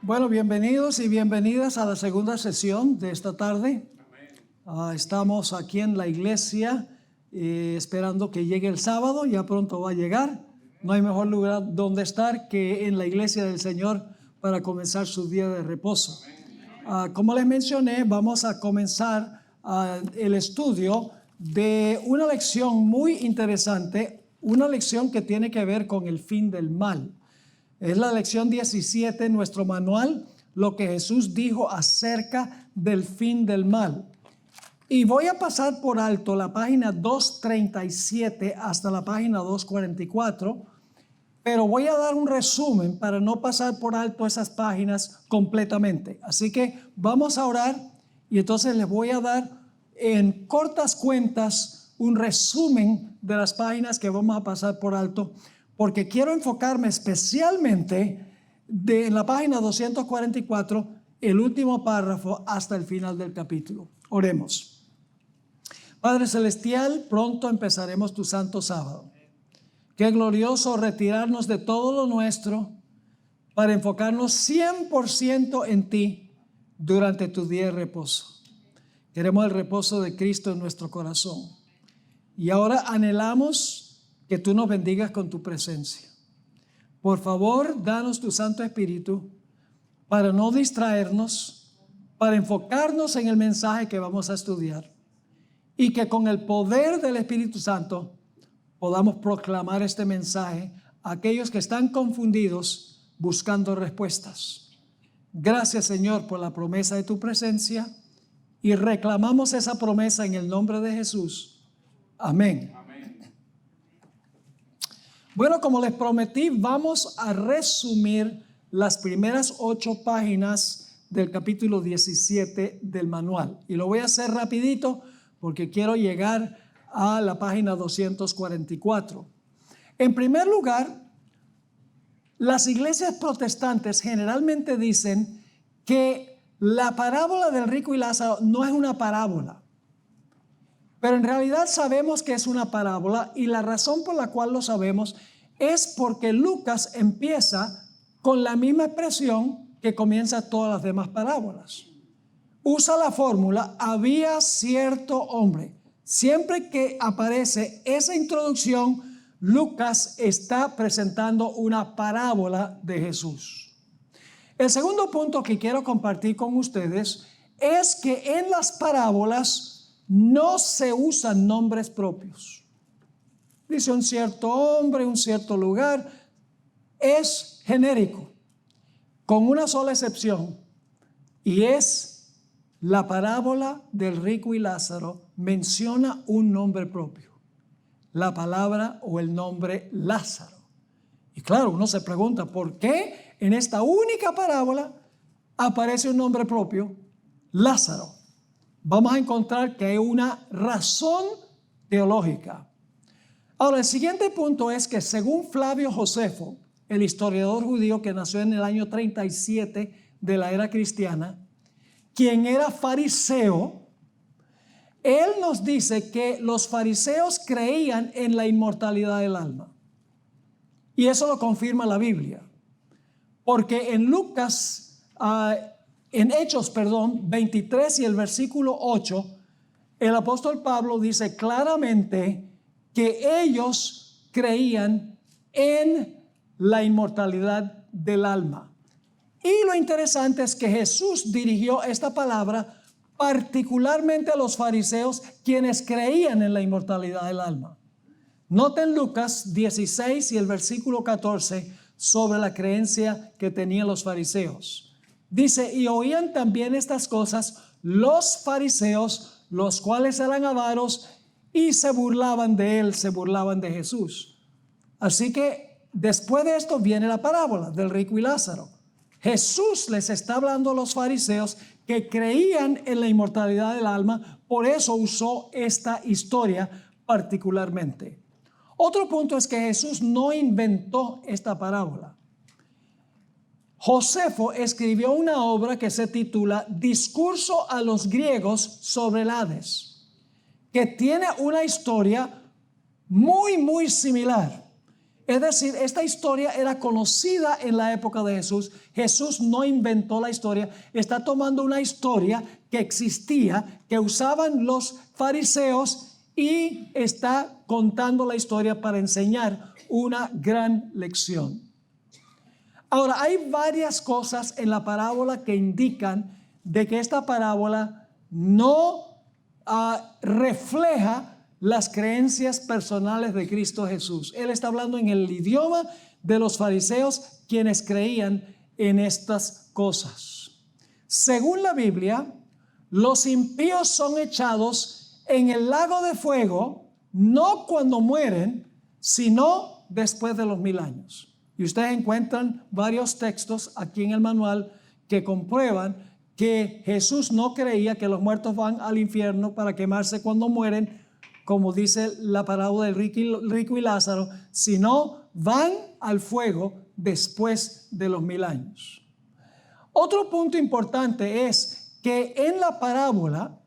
Bueno, bienvenidos y bienvenidas a la segunda sesión de esta tarde. Estamos aquí en la iglesia esperando que llegue el sábado, ya pronto va a llegar. No hay mejor lugar donde estar que en la iglesia del Señor para comenzar su día de reposo. Como les mencioné, vamos a comenzar el estudio de una lección muy interesante, una lección que tiene que ver con el fin del mal. Es la lección 17 en nuestro manual, lo que Jesús dijo acerca del fin del mal. Y voy a pasar por alto la página 237 hasta la página 244, pero voy a dar un resumen para no pasar por alto esas páginas completamente. Así que vamos a orar y entonces les voy a dar en cortas cuentas un resumen de las páginas que vamos a pasar por alto, porque quiero enfocarme especialmente en la página 244, el último párrafo hasta el final del capítulo. Oremos. Padre Celestial, pronto empezaremos tu santo sábado. Qué glorioso retirarnos de todo lo nuestro para enfocarnos 100% en ti durante tu día de reposo. Queremos el reposo de Cristo en nuestro corazón. Y ahora anhelamos que tú nos bendigas con tu presencia. Por favor, danos tu Santo Espíritu para no distraernos, para enfocarnos en el mensaje que vamos a estudiar y que con el poder del Espíritu Santo podamos proclamar este mensaje a aquellos que están confundidos buscando respuestas. Gracias, Señor, por la promesa de tu presencia y reclamamos esa promesa en el nombre de Jesús. Amén. Bueno, como les prometí, vamos a resumir las primeras 8 páginas del capítulo 17 del manual. Y lo voy a hacer rapidito porque quiero llegar a la página 244. En primer lugar, las iglesias protestantes generalmente dicen que la parábola del rico y Lázaro no es una parábola. Pero en realidad sabemos que es una parábola y la razón por la cual lo sabemos es porque Lucas empieza con la misma expresión que comienza todas las demás parábolas. Usa la fórmula, había cierto hombre. Siempre que aparece esa introducción, Lucas está presentando una parábola de Jesús. El segundo punto que quiero compartir con ustedes es que en las parábolas no se usan nombres propios. Dice un cierto hombre, un cierto lugar. Es genérico, con una sola excepción. Y es la parábola del rico y Lázaro menciona un nombre propio. La palabra o el nombre Lázaro. Y claro, uno se pregunta, ¿por qué en esta única parábola aparece un nombre propio, Lázaro? Vamos a encontrar que hay una razón teológica. Ahora, el siguiente punto es que según Flavio Josefo, el historiador judío que nació en el año 37 de la era cristiana, quien era fariseo, él nos dice que los fariseos creían en la inmortalidad del alma. Y eso lo confirma la Biblia. Porque en Hechos 23 y el versículo 8, el apóstol Pablo dice claramente que ellos creían en la inmortalidad del alma. Y lo interesante es que Jesús dirigió esta palabra particularmente a los fariseos, quienes creían en la inmortalidad del alma. Noten Lucas 16 y el versículo 14 sobre la creencia que tenían los fariseos. Dice, y oían también estas cosas los fariseos, los cuales eran avaros, y se burlaban de él, se burlaban de Jesús. Así que después de esto viene la parábola del rico y Lázaro. Jesús les está hablando a los fariseos que creían en la inmortalidad del alma, por eso usó esta historia particularmente. Otro punto es que Jesús no inventó esta parábola. Josefo escribió una obra que se titula Discurso a los griegos sobre el Hades, que tiene una historia muy similar. Es decir, esta historia era conocida en la época de Jesús. Jesús no inventó la historia. Está tomando una historia que existía, que usaban los fariseos, y está contando la historia para enseñar una gran lección. Ahora, hay varias cosas en la parábola que indican de que esta parábola no refleja las creencias personales de Cristo Jesús. Él está hablando en el idioma de los fariseos, quienes creían en estas cosas. Según la Biblia, los impíos son echados en el lago de fuego, no cuando mueren, sino después de los 1000 años. Y ustedes encuentran varios textos aquí en el manual que comprueban que Jesús no creía que los muertos van al infierno para quemarse cuando mueren, como dice la parábola del rico y Lázaro, sino van al fuego después de los 1000 años. Otro punto importante es que en la parábola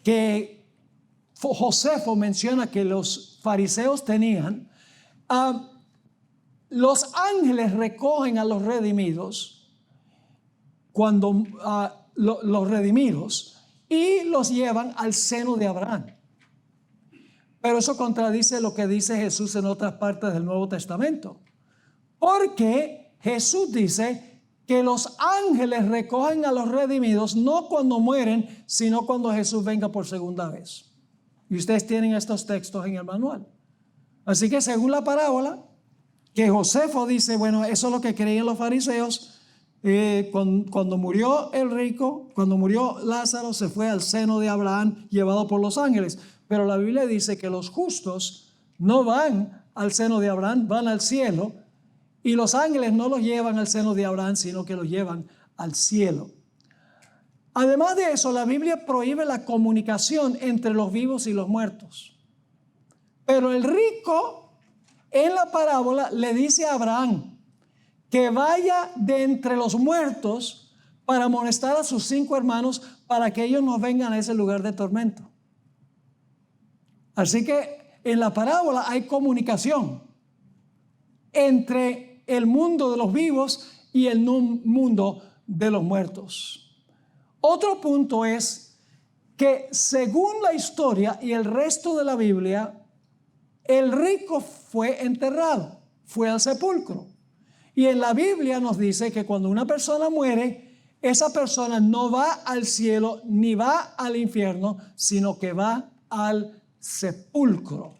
que Josefo menciona que los fariseos tenían, los ángeles recogen a los redimidos cuando los redimidos y los llevan al seno de Abraham. Pero eso contradice lo que dice Jesús en otras partes del Nuevo Testamento, porque Jesús dice que los ángeles recogen a los redimidos no cuando mueren, sino cuando Jesús venga por segunda vez. Y ustedes tienen estos textos en el manual. Así que según la parábola, que Josefo dice, bueno, eso es lo que creían los fariseos, cuando murió el rico, cuando murió Lázaro, se fue al seno de Abraham llevado por los ángeles. Pero la Biblia dice que los justos no van al seno de Abraham, van al cielo, y los ángeles no los llevan al seno de Abraham, sino que los llevan al cielo. Además de eso, la Biblia prohíbe la comunicación entre los vivos y los muertos. Pero el rico en la parábola le dice a Abraham que vaya de entre los muertos para amonestar a sus 5 hermanos para que ellos no vengan a ese lugar de tormento. Así que en la parábola hay comunicación entre el mundo de los vivos y el mundo de los muertos. Otro punto es que según la historia y el resto de la Biblia, el rico fue enterrado, fue al sepulcro. Y en la Biblia nos dice que cuando una persona muere, esa persona no va al cielo ni va al infierno, sino que va al sepulcro.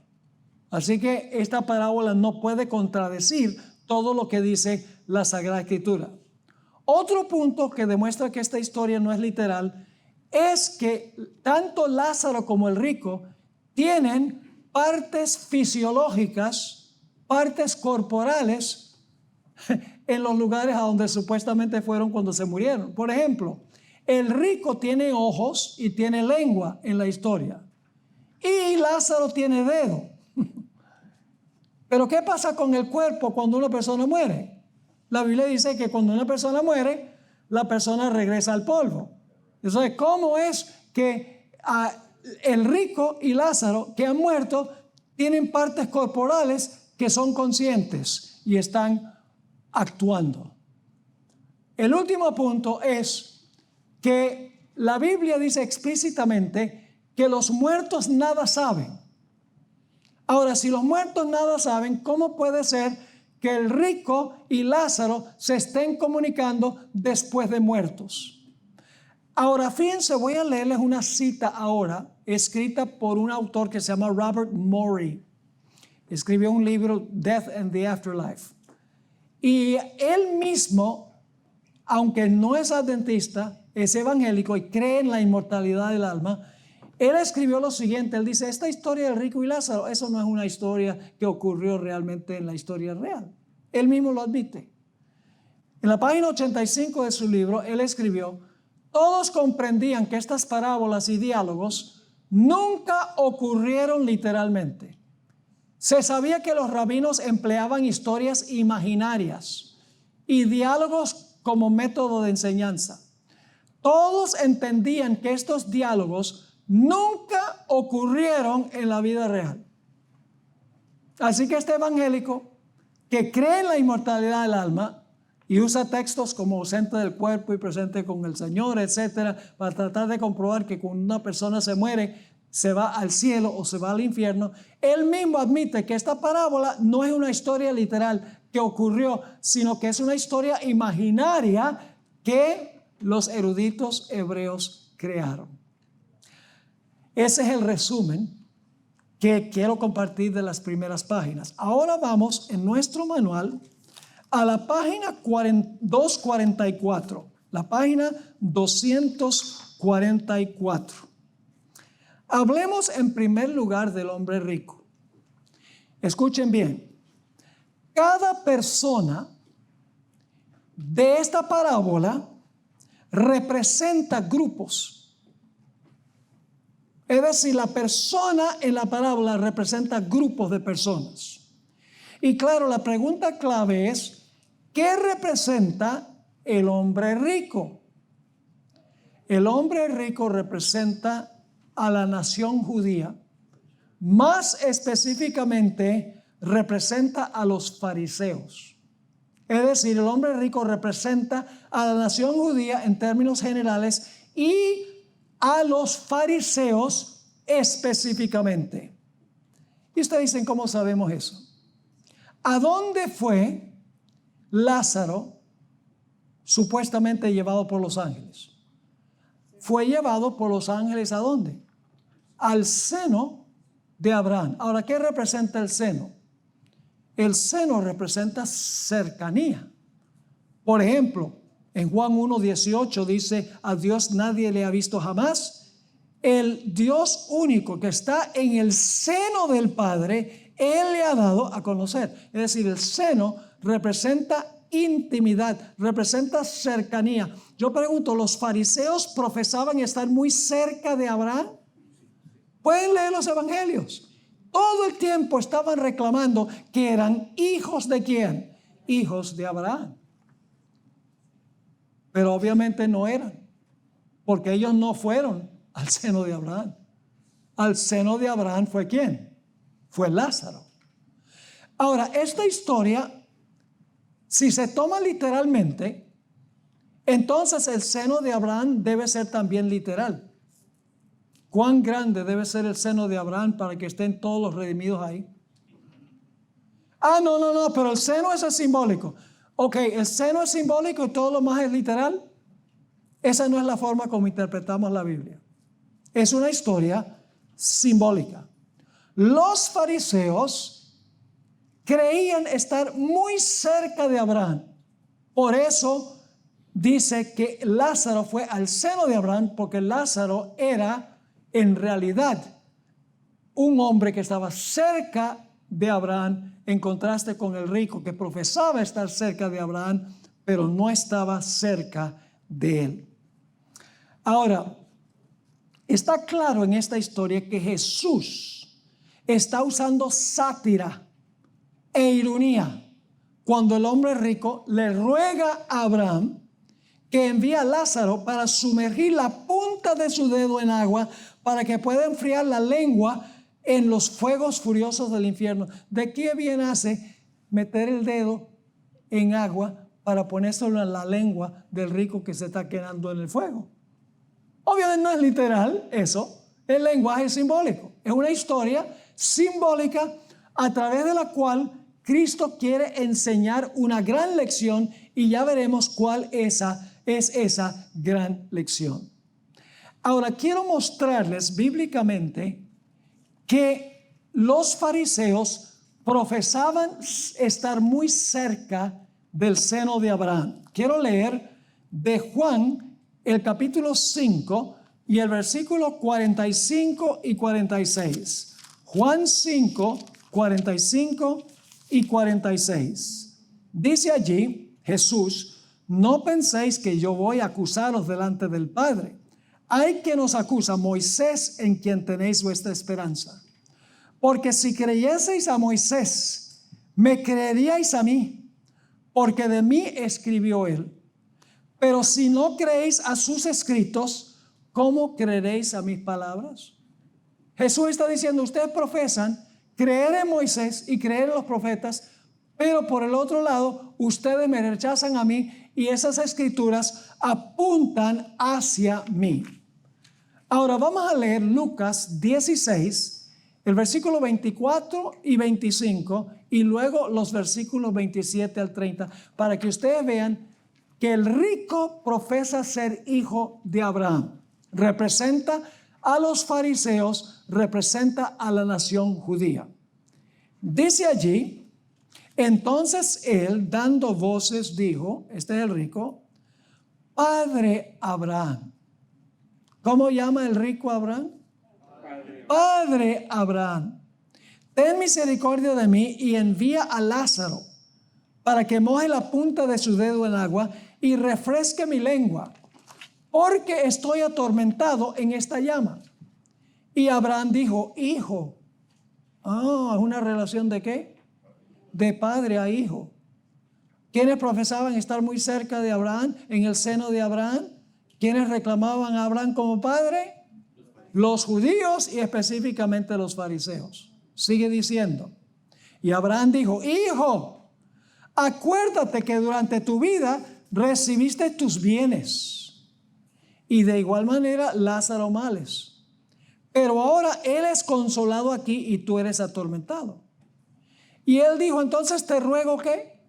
Así que esta parábola no puede contradecir todo lo que dice la Sagrada Escritura. Otro punto que demuestra que esta historia no es literal es que tanto Lázaro como el rico tienen partes fisiológicas, partes corporales en los lugares a donde supuestamente fueron cuando se murieron. Por ejemplo, el rico tiene ojos y tiene lengua en la historia, y Lázaro tiene dedo. Pero ¿qué pasa con el cuerpo cuando una persona muere? La Biblia dice que cuando una persona muere, la persona regresa al polvo. Entonces, ¿cómo es que el rico y Lázaro que han muerto tienen partes corporales que son conscientes y están actuando? El último punto es que la Biblia dice explícitamente que los muertos nada saben. Ahora, si los muertos nada saben, ¿cómo puede ser que el rico y Lázaro se estén comunicando después de muertos? Ahora, fíjense, voy a leerles una cita ahora, escrita por un autor que se llama Robert Morey. Escribió un libro, Death and the Afterlife. Y él mismo, aunque no es adventista, es evangélico y cree en la inmortalidad del alma. Él escribió lo siguiente, él dice, esta historia del rico y Lázaro, eso no es una historia que ocurrió realmente en la historia real. Él mismo lo admite. En la página 85 de su libro, él escribió, todos comprendían que estas parábolas y diálogos nunca ocurrieron literalmente. Se sabía que los rabinos empleaban historias imaginarias y diálogos como método de enseñanza. Todos entendían que estos diálogos nunca ocurrieron en la vida real. Así que este evangélico que cree en la inmortalidad del alma y usa textos como ausente del cuerpo y presente con el Señor, etcétera, para tratar de comprobar que cuando una persona se muere, se va al cielo o se va al infierno, él mismo admite que esta parábola no es una historia literal que ocurrió, sino que es una historia imaginaria que los eruditos hebreos crearon. Ese es el resumen que quiero compartir de las primeras páginas. Ahora vamos en nuestro manual a la página 244, la página 244. Hablemos en primer lugar del hombre rico. Escuchen bien, cada persona de esta parábola representa grupos. Es decir, la persona en la parábola representa grupos de personas. Y claro, la pregunta clave es, ¿qué representa el hombre rico? El hombre rico representa a la nación judía. Más específicamente, representa a los fariseos. Es decir, el hombre rico representa a la nación judía en términos generales y a los fariseos específicamente. Y ustedes dicen, ¿cómo sabemos eso? ¿A dónde fue Lázaro supuestamente llevado por los ángeles? Fue llevado por los ángeles ¿a dónde? Al seno de Abraham. Ahora, ¿qué representa el seno? El seno representa cercanía. Por ejemplo, en Juan 1:18 dice, a Dios nadie le ha visto jamás. El Dios único que está en el seno del Padre, Él le ha dado a conocer. Es decir, el seno representa intimidad, representa cercanía. Yo pregunto, ¿los fariseos profesaban estar muy cerca de Abraham? Pueden leer los evangelios. Todo el tiempo estaban reclamando que eran hijos de ¿quién? Hijos de Abraham. Pero obviamente no eran, porque ellos no fueron al seno de Abraham. Al seno de Abraham fue ¿quién? Fue Lázaro. Ahora, esta historia, si se toma literalmente, entonces el seno de Abraham debe ser también literal. ¿Cuán grande debe ser el seno de Abraham para que estén todos los redimidos ahí? No, pero el seno es simbólico. Ok, el seno es simbólico y todo lo más es literal. Esa no es la forma como interpretamos la Biblia. Es una historia simbólica. Los fariseos creían estar muy cerca de Abraham. Por eso dice que Lázaro fue al seno de Abraham, porque Lázaro era en realidad un hombre que estaba cerca de Abraham, en contraste con el rico que profesaba estar cerca de Abraham, pero no estaba cerca de él. Ahora, está claro en esta historia que Jesús está usando sátira e ironía cuando el hombre rico le ruega a Abraham que envíe a Lázaro para sumergir la punta de su dedo en agua para que pueda enfriar la lengua en los fuegos furiosos del infierno. ¿De qué bien hace meter el dedo en agua para ponérselo en la lengua del rico que se está quemando en el fuego? Obviamente no es literal eso, es lenguaje simbólico. Es una historia simbólica a través de la cual Cristo quiere enseñar una gran lección y ya veremos cuál es esa gran lección. Ahora quiero mostrarles bíblicamente que los fariseos profesaban estar muy cerca del seno de Abraham. Quiero leer de Juan el capítulo 5 y el versículo 45 y 46. Juan 5, 45 y 46. Dice allí Jesús: no penséis que yo voy a acusaros delante del Padre. Hay que nos acusa, Moisés, en quien tenéis vuestra esperanza. Porque si creyeseis a Moisés, me creeríais a mí, porque de mí escribió él. Pero si no creéis a sus escritos, ¿cómo creeréis a mis palabras? Jesús está diciendo, ustedes profesan creer en Moisés y creer en los profetas, pero por el otro lado, ustedes me rechazan a mí y esas escrituras apuntan hacia mí. Ahora vamos a leer Lucas 16, el versículo 24 y 25, y luego los versículos 27 al 30, para que ustedes vean que el rico profesa ser hijo de Abraham. Representa a los fariseos, representa a la nación judía. Dice allí, entonces él, dando voces, dijo, este es el rico, Padre Abraham. ¿Cómo llama el rico a Abraham? Padre Abraham, ten misericordia de mí y envía a Lázaro para que moje la punta de su dedo en agua y refresque mi lengua, porque estoy atormentado en esta llama. Y Abraham dijo, hijo. ¿Es una relación de qué? De padre a hijo. ¿Quiénes profesaban estar muy cerca de Abraham, en el seno de Abraham? ¿Quiénes reclamaban a Abraham como padre? Los judíos y específicamente los fariseos. Sigue diciendo. Y Abraham dijo, hijo, acuérdate que durante tu vida recibiste tus bienes y de igual manera Lázaro males. Pero ahora él es consolado aquí y tú eres atormentado. Y él dijo, entonces te ruego que,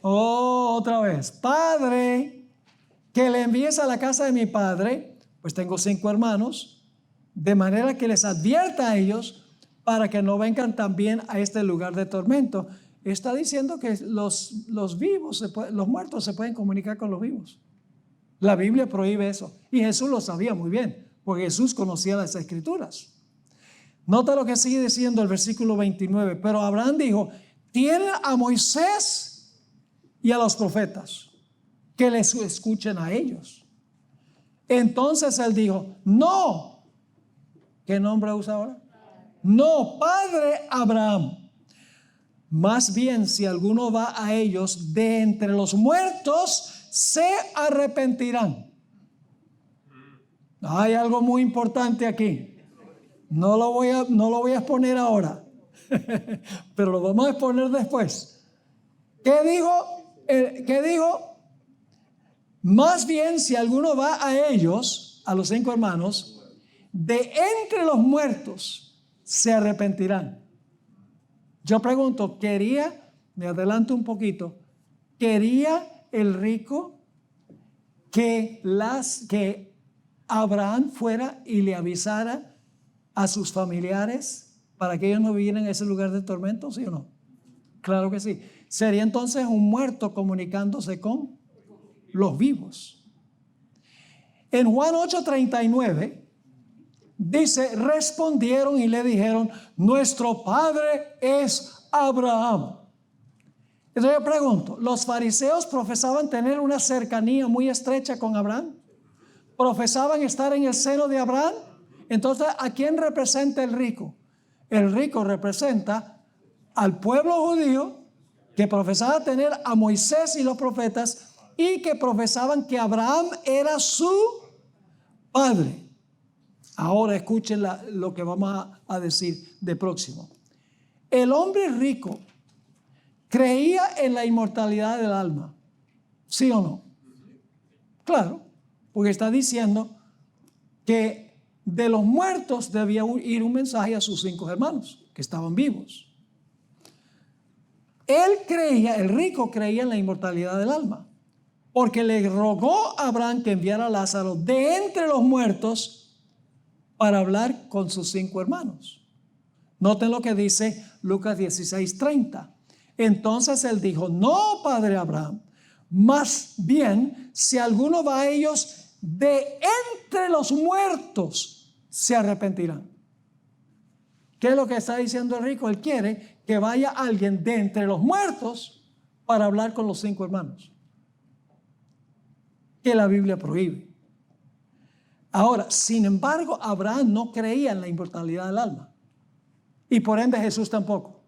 otra vez, Padre, que le envíes a la casa de mi padre, pues tengo 5 hermanos, de manera que les advierta a ellos para que no vengan también a este lugar de tormento. Está diciendo que los vivos, los muertos se pueden comunicar con los vivos. La Biblia prohíbe eso. Y Jesús lo sabía muy bien, porque Jesús conocía las escrituras. Nota lo que sigue diciendo el versículo 29. Pero Abraham dijo, tienen a Moisés y a los profetas, que les escuchen a ellos. Entonces él dijo, no. ¿Qué nombre usa ahora? No, Padre Abraham. Más bien, si alguno va a ellos de entre los muertos, se arrepentirán. Hay algo muy importante aquí. No lo voy a exponer ahora, pero lo vamos a exponer después. ¿Qué dijo? Más bien, si alguno va a ellos, a los 5 hermanos, de entre los muertos, se arrepentirán. Yo pregunto, me adelanto un poquito, ¿quería el rico que Abraham fuera y le avisara a sus familiares para que ellos no vivieran en ese lugar de tormento, sí o no? Claro que sí. Sería entonces un muerto comunicándose con los vivos. En Juan 8:39 dice, respondieron y le dijeron, nuestro padre es Abraham. Entonces yo pregunto, ¿los fariseos profesaban tener una cercanía muy estrecha con Abraham? ¿Profesaban estar en el seno de Abraham? Entonces, ¿a quién representa el rico? El rico representa al pueblo judío que profesaba tener a Moisés y los profetas y que profesaban que Abraham era su padre. Ahora escuchen lo que vamos a decir de próximo. El hombre rico creía en la inmortalidad del alma, ¿sí o no? Claro, porque está diciendo que de los muertos debía ir un mensaje a sus 5 hermanos que estaban vivos. El rico creía en la inmortalidad del alma, porque le rogó a Abraham que enviara a Lázaro de entre los muertos para hablar con sus 5 hermanos. Noten lo que dice Lucas 16:30. Entonces él dijo, no, Padre Abraham, más bien, si alguno va a ellos de entre los muertos, se arrepentirán. ¿Qué es lo que está diciendo el rico? Él quiere que vaya alguien de entre los muertos para hablar con los 5 hermanos, que la Biblia prohíbe. Ahora, sin embargo, Abraham no creía en la inmortalidad del alma. Y por ende Jesús tampoco.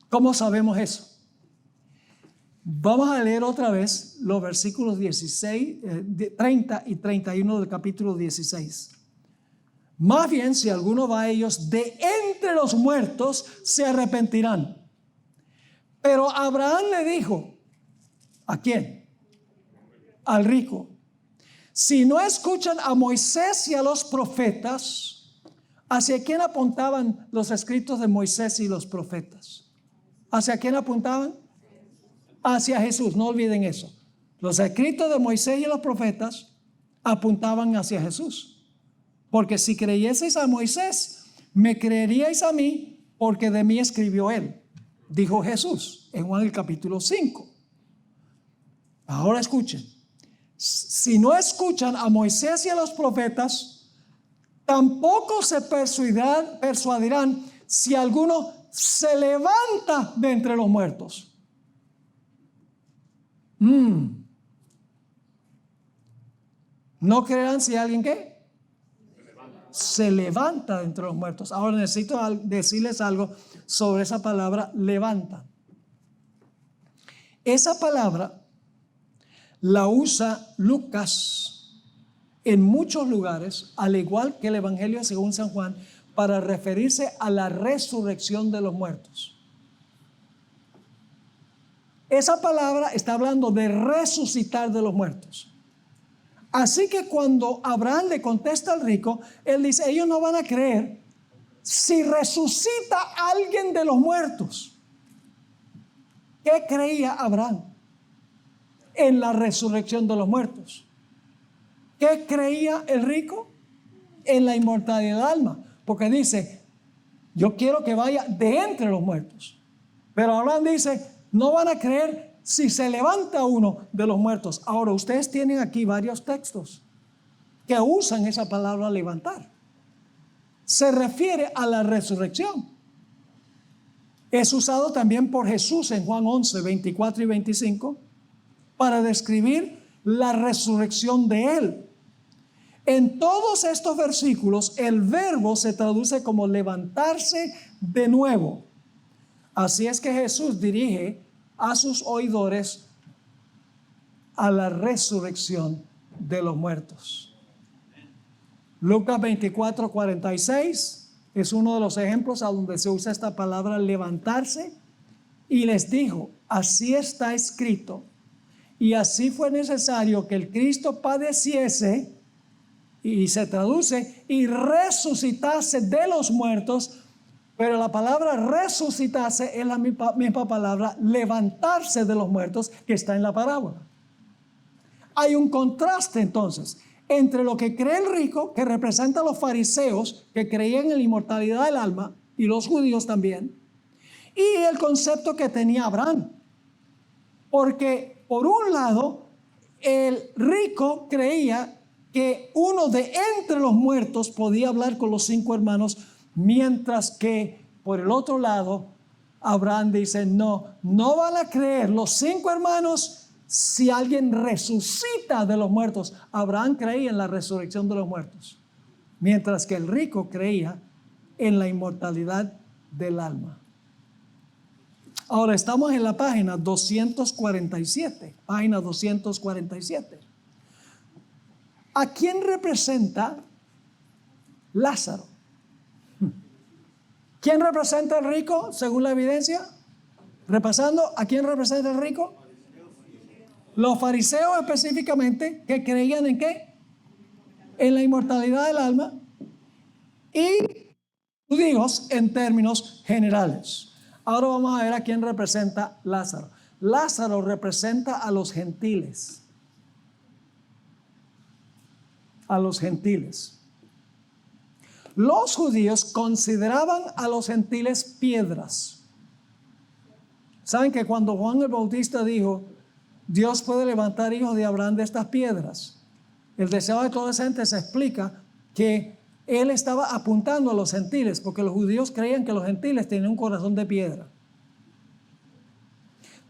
¿Cómo sabemos eso? Vamos a leer otra vez los versículos 30 y 31 del capítulo 16. Más bien, si alguno va a ellos, de entre los muertos se arrepentirán. Pero Abraham le dijo, ¿a quién? Al rico. Si no escuchan a Moisés y a los profetas, ¿hacia quién apuntaban los escritos de Moisés y los profetas? ¿Hacia quién apuntaban? Hacia Jesús, no olviden eso. Los escritos de Moisés y los profetas apuntaban hacia Jesús. Porque si creyeseis a Moisés, me creeríais a mí, porque de mí escribió él, dijo Jesús en Juan el capítulo 5. Ahora escuchen. Si no escuchan a Moisés y a los profetas, tampoco se persuadirán si alguno se levanta de entre los muertos. ¿No creerán si alguien qué? Se levanta de entre los muertos. Ahora necesito decirles algo sobre esa palabra levanta. Esa palabra la usa Lucas en muchos lugares, al igual que el Evangelio según San Juan, para referirse a la resurrección de los muertos. Esa palabra está hablando de resucitar de los muertos. Así que cuando Abraham le contesta al rico, él dice, ellos no van a creer si resucita a alguien de los muertos. ¿Qué creía Abraham? En la resurrección de los muertos. ¿Qué creía el rico? En la inmortalidad del alma. Porque dice, yo quiero que vaya de entre los muertos. Pero Abraham dice, no van a creer si se levanta uno de los muertos. Ahora, ustedes tienen aquí varios textos que usan esa palabra levantar. Se refiere a la resurrección. Es usado también por Jesús en Juan 11, 24 y 25 para describir la resurrección de Él. En todos estos versículos, el verbo se traduce como levantarse de nuevo. Así es que Jesús dirige a sus oidores a la resurrección de los muertos. Lucas 24, 46 es uno de los ejemplos a donde se usa esta palabra levantarse, y les dijo, así está escrito, y así fue necesario que el Cristo padeciese, y se traduce, y resucitase de los muertos. Pero la palabra resucitarse es la misma palabra levantarse de los muertos que está en la parábola. Hay un contraste entonces entre lo que cree el rico, que representa a los fariseos que creían en la inmortalidad del alma, y los judíos también, y el concepto que tenía Abraham. Porque por un lado, el rico creía que uno de entre los muertos podía hablar con los 5 hermanos, mientras que por el otro lado, Abraham dice, no van a creer los 5 hermanos si alguien resucita de los muertos. Abraham creía en la resurrección de los muertos, mientras que el rico creía en la inmortalidad del alma. Ahora estamos en la página 247, página 247. ¿A quién representa Lázaro? ¿Quién representa al rico según la evidencia? Repasando, ¿a quién representa el rico? Los fariseos específicamente, que creían ¿en qué? En la inmortalidad del alma, y judíos en términos generales. Ahora vamos a ver a quién representa Lázaro. Lázaro representa a los gentiles. A los gentiles. Los judíos consideraban a los gentiles piedras. ¿Saben que cuando Juan el Bautista dijo, Dios puede levantar hijos de Abraham de estas piedras? El deseo de toda esa gente se explica que él estaba apuntando a los gentiles, porque los judíos creían que los gentiles tenían un corazón de piedra.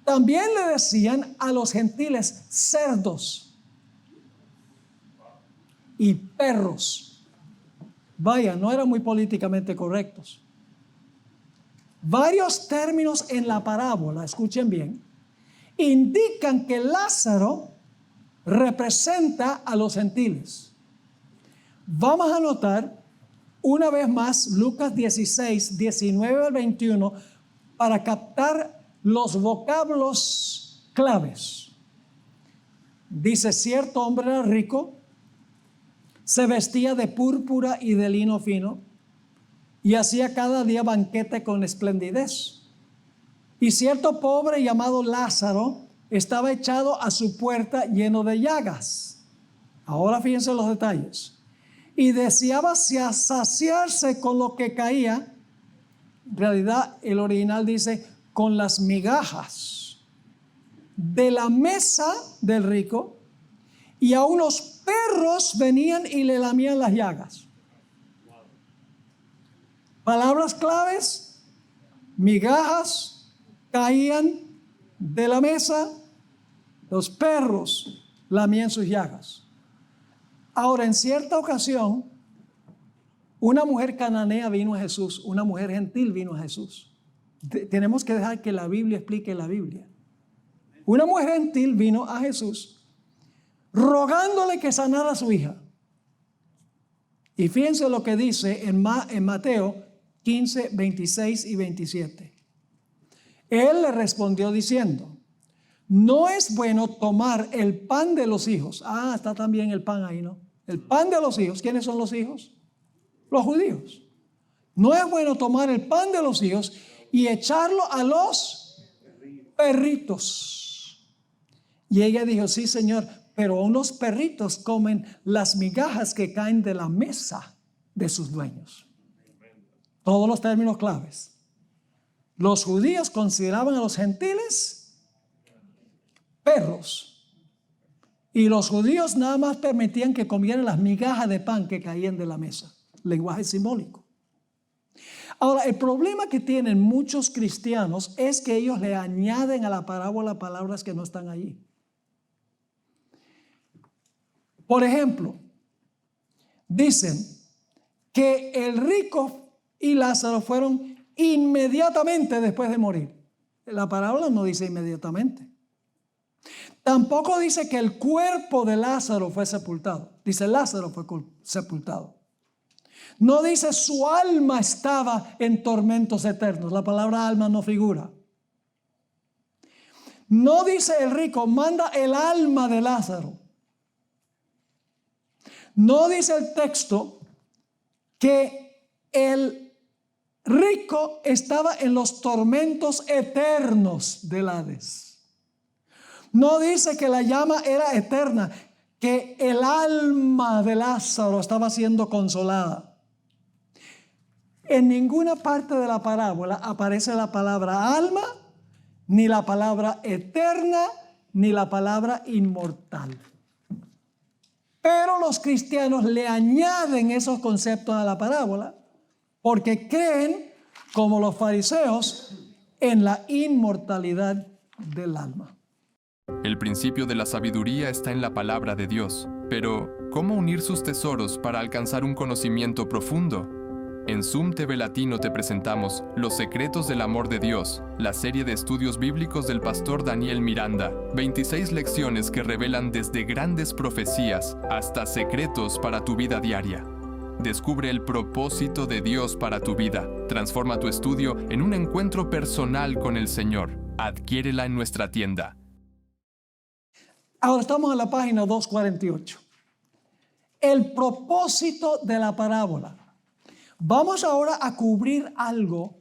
También le decían a los gentiles cerdos y perros. Vaya, no eran muy políticamente correctos. Varios términos en la parábola, escuchen bien, indican que Lázaro representa a los gentiles. Vamos a notar una vez más Lucas 16, 19 al 21 para captar los vocablos claves. Dice, cierto hombre era rico, se vestía de púrpura y de lino fino y hacía cada día banquete con esplendidez. Y cierto pobre llamado Lázaro estaba echado a su puerta lleno de llagas. Ahora fíjense los detalles. Y deseaba saciarse con lo que caía. En realidad el original dice con las migajas de la mesa del rico, y a unos perros venían y le lamían las llagas. Palabras claves: migajas caían de la mesa, los perros lamían sus llagas. Ahora, en cierta ocasión, una mujer cananea vino a Jesús, una mujer gentil vino a Jesús. Tenemos que dejar que la Biblia explique la Biblia. Una mujer gentil vino a Jesús rogándole que sanara a su hija. Y fíjense lo que dice en Mateo 15, 26 y 27. Él le respondió diciendo, no es bueno tomar el pan de los hijos. Ah, está también el pan ahí, ¿no? El pan de los hijos. ¿Quiénes son los hijos? Los judíos. No es bueno tomar el pan de los hijos y echarlo a los perritos. Y ella dijo, sí, Señor, pero unos perritos comen las migajas que caen de la mesa de sus dueños. Todos los términos claves. Los judíos consideraban a los gentiles perros. Y los judíos nada más permitían que comieran las migajas de pan que caían de la mesa. Lenguaje simbólico. Ahora, el problema que tienen muchos cristianos es que ellos le añaden a la parábola palabras que no están allí. Por ejemplo, dicen que el rico y Lázaro fueron inmediatamente después de morir. La parábola no dice inmediatamente. Tampoco dice que el cuerpo de Lázaro fue sepultado. Dice Lázaro fue sepultado. No dice su alma estaba en tormentos eternos. La palabra alma no figura. No dice el rico, manda el alma de Lázaro. No dice el texto que el rico estaba en los tormentos eternos del Hades. No dice que la llama era eterna, que el alma de Lázaro estaba siendo consolada. En ninguna parte de la parábola aparece la palabra alma, ni la palabra eterna, ni la palabra inmortal. Pero los cristianos le añaden esos conceptos a la parábola porque creen, como los fariseos, en la inmortalidad del alma. El principio de la sabiduría está en la palabra de Dios, pero ¿cómo unir sus tesoros para alcanzar un conocimiento profundo? En Zoom TV Latino te presentamos Los secretos del amor de Dios, la serie de estudios bíblicos del pastor Daniel Miranda. 26 lecciones que revelan desde grandes profecías hasta secretos para tu vida diaria. Descubre el propósito de Dios para tu vida. Transforma tu estudio en un encuentro personal con el Señor. Adquiérela en nuestra tienda. Ahora estamos en la página 248. El propósito de la parábola. Vamos ahora a cubrir algo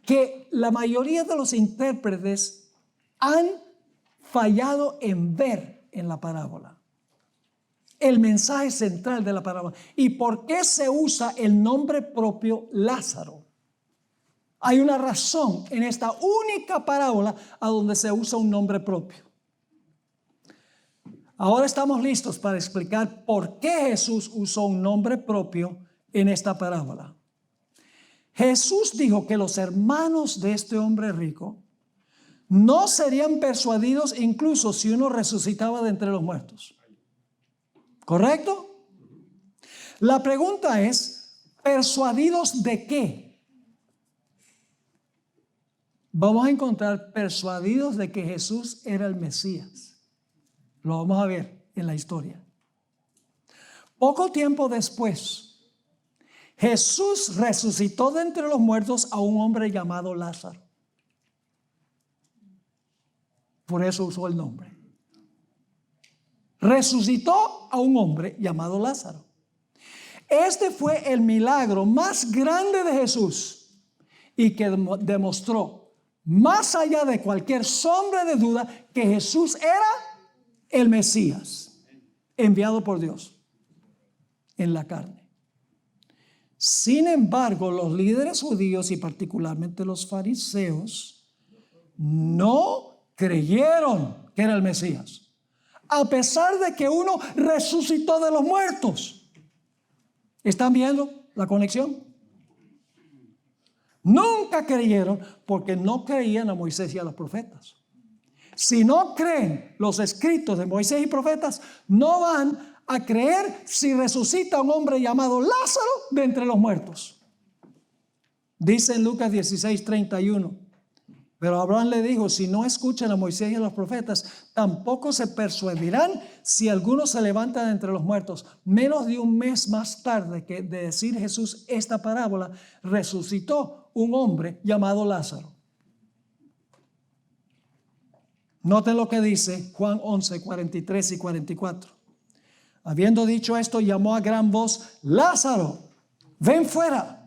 que la mayoría de los intérpretes han fallado en ver en la parábola. El mensaje central de la parábola. ¿Y por qué se usa el nombre propio Lázaro? Hay una razón en esta única parábola a donde se usa un nombre propio. Ahora estamos listos para explicar por qué Jesús usó un nombre propio en esta parábola. Jesús dijo que los hermanos de este hombre rico no serían persuadidos incluso si uno resucitaba de entre los muertos. ¿Correcto? La pregunta es, ¿persuadidos de qué? Vamos a encontrar persuadidos de que Jesús era el Mesías. Lo vamos a ver en la historia. Poco tiempo después, Jesús resucitó de entre los muertos a un hombre llamado Lázaro. Por eso usó el nombre. Resucitó a un hombre llamado Lázaro. Este fue el milagro más grande de Jesús y que demostró, más allá de cualquier sombra de duda, que Jesús era el Mesías, enviado por Dios en la carne. Sin embargo, los líderes judíos y particularmente los fariseos no creyeron que era el Mesías, a pesar de que uno resucitó de los muertos. ¿Están viendo la conexión? Nunca creyeron porque no creían a Moisés y a los profetas. Si no creen los escritos de Moisés y profetas, no van a creer si resucita un hombre llamado Lázaro de entre los muertos. Dice en Lucas 16:31. Pero Abraham le dijo, si no escuchan a Moisés y a los profetas, tampoco se persuadirán si alguno se levanta de entre los muertos. Menos de un mes más tarde que de decir Jesús esta parábola, resucitó un hombre llamado Lázaro. Noten lo que dice Juan 11, 43 y 44. Habiendo dicho esto, llamó a gran voz, Lázaro, ven fuera.